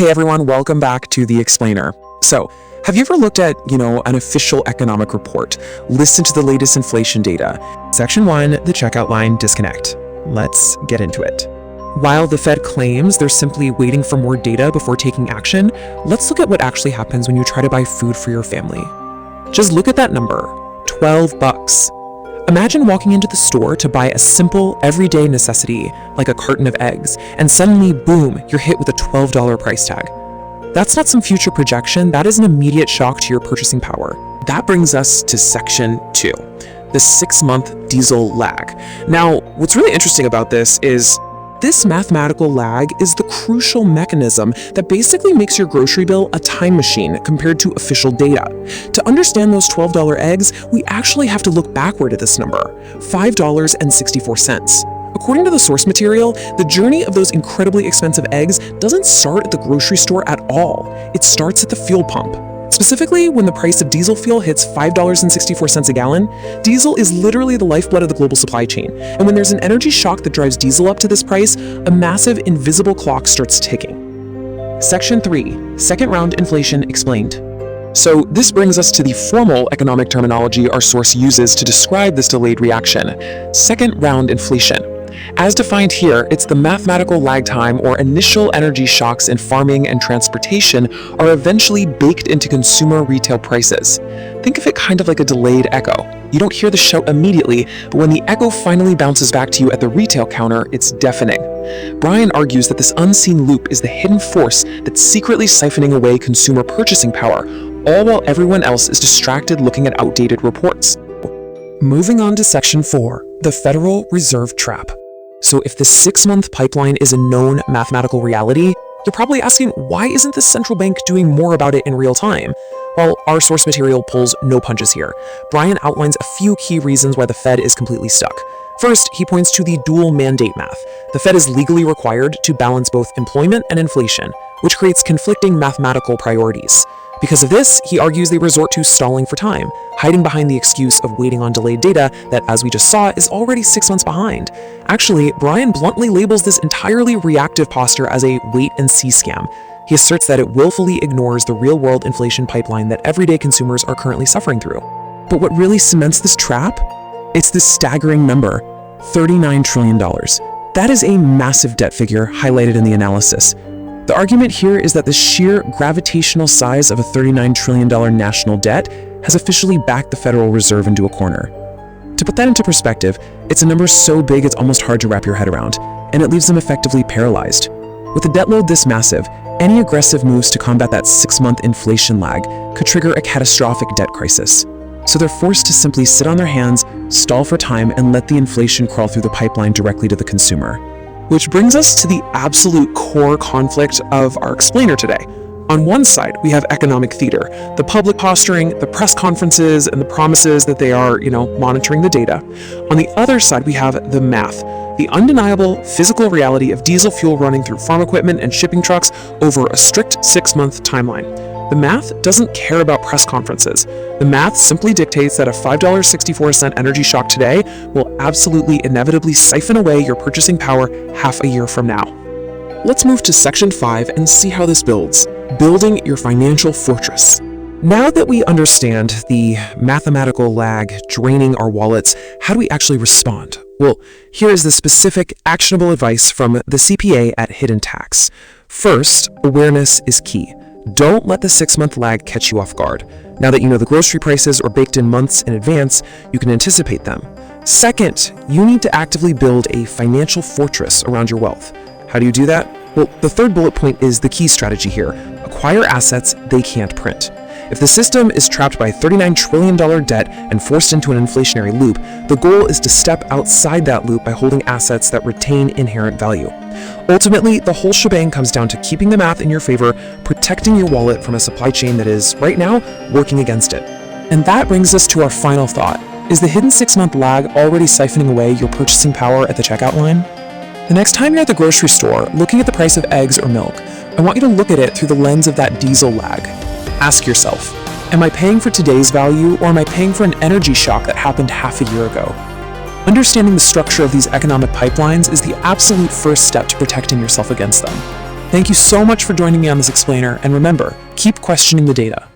Hey everyone, welcome back to The Explainer. So, have you ever looked at, an official economic report, listened to the latest inflation data? Section 1, the checkout line disconnect. Let's get into it. While the Fed claims they're simply waiting for more data before taking action, let's look at what actually happens when you try to buy food for your family. Just look at that number, $12. Imagine walking into the store to buy a simple, everyday necessity, like a carton of eggs, and suddenly, boom, you're hit with a $12 price tag. That's not some future projection, that is an immediate shock to your purchasing power. That brings us to Section 2, the 6-month diesel lag. Now, what's really interesting about this is this mathematical lag is the crucial mechanism that basically makes your grocery bill a time machine compared to official data. To understand those $12 eggs, we actually have to look backward at this number, $5.64. According to the source material, the journey of those incredibly expensive eggs doesn't start at the grocery store at all. It starts at the fuel pump. Specifically, when the price of diesel fuel hits $5.64 a gallon, diesel is literally the lifeblood of the global supply chain. And when there's an energy shock that drives diesel up to this price, a massive invisible clock starts ticking. Section 3, second round inflation explained. So this brings us to the formal economic terminology our source uses to describe this delayed reaction, second round inflation. As defined here, it's the mathematical lag time or initial energy shocks in farming and transportation are eventually baked into consumer retail prices. Think of it kind of like a delayed echo. You don't hear the shout immediately, but when the echo finally bounces back to you at the retail counter, it's deafening. Brian argues that this unseen loop is the hidden force that's secretly siphoning away consumer purchasing power, all while everyone else is distracted looking at outdated reports. Moving on to Section 4, the Federal Reserve Trap. So if the 6-month pipeline is a known mathematical reality, you're probably asking, why isn't the central bank doing more about it in real time? Well, our source material pulls no punches here. Brian outlines a few key reasons why the Fed is completely stuck. First, he points to the dual mandate math. The Fed is legally required to balance both employment and inflation, which creates conflicting mathematical priorities. Because of this, he argues they resort to stalling for time, hiding behind the excuse of waiting on delayed data that, as we just saw, is already 6 months behind. Actually, Brian bluntly labels this entirely reactive posture as a wait-and-see scam. He asserts that it willfully ignores the real-world inflation pipeline that everyday consumers are currently suffering through. But what really cements this trap? It's this staggering number, $39 trillion. That is a massive debt figure highlighted in the analysis. The argument here is that the sheer gravitational size of a $39 trillion national debt has officially backed the Federal Reserve into a corner. To put that into perspective, it's a number so big it's almost hard to wrap your head around, and it leaves them effectively paralyzed. With a debt load this massive, any aggressive moves to combat that 6-month inflation lag could trigger a catastrophic debt crisis. So they're forced to simply sit on their hands, stall for time, and let the inflation crawl through the pipeline directly to the consumer. Which brings us to the absolute core conflict of our explainer today. On one side, we have economic theater, the public posturing, the press conferences, and the promises that they are, monitoring the data. On the other side, we have the math, the undeniable physical reality of diesel fuel running through farm equipment and shipping trucks over a strict 6-month timeline. The math doesn't care about press conferences. The math simply dictates that a $5.64 energy shock today will absolutely inevitably siphon away your purchasing power half a year from now. Let's move to Section 5 and see how this builds. Building your financial fortress. Now that we understand the mathematical lag draining our wallets, how do we actually respond? Well, here is the specific, actionable advice from the CPA at Hidden Tax. First, awareness is key. Don't let the 6-month lag catch you off guard. Now that you know the grocery prices are baked in months in advance, you can anticipate them. Second, you need to actively build a financial fortress around your wealth. How do you do that? Well, the third bullet point is the key strategy here. Acquire assets they can't print. If the system is trapped by a $39 trillion debt and forced into an inflationary loop, the goal is to step outside that loop by holding assets that retain inherent value. Ultimately, the whole shebang comes down to keeping the math in your favor, protecting your wallet from a supply chain that is, right now, working against it. And that brings us to our final thought. Is the hidden 6-month lag already siphoning away your purchasing power at the checkout line? The next time you're at the grocery store looking at the price of eggs or milk, I want you to look at it through the lens of that diesel lag. Ask yourself, am I paying for today's value, or am I paying for an energy shock that happened half a year ago? Understanding the structure of these economic pipelines is the absolute first step to protecting yourself against them. Thank you so much for joining me on this explainer, and remember, keep questioning the data.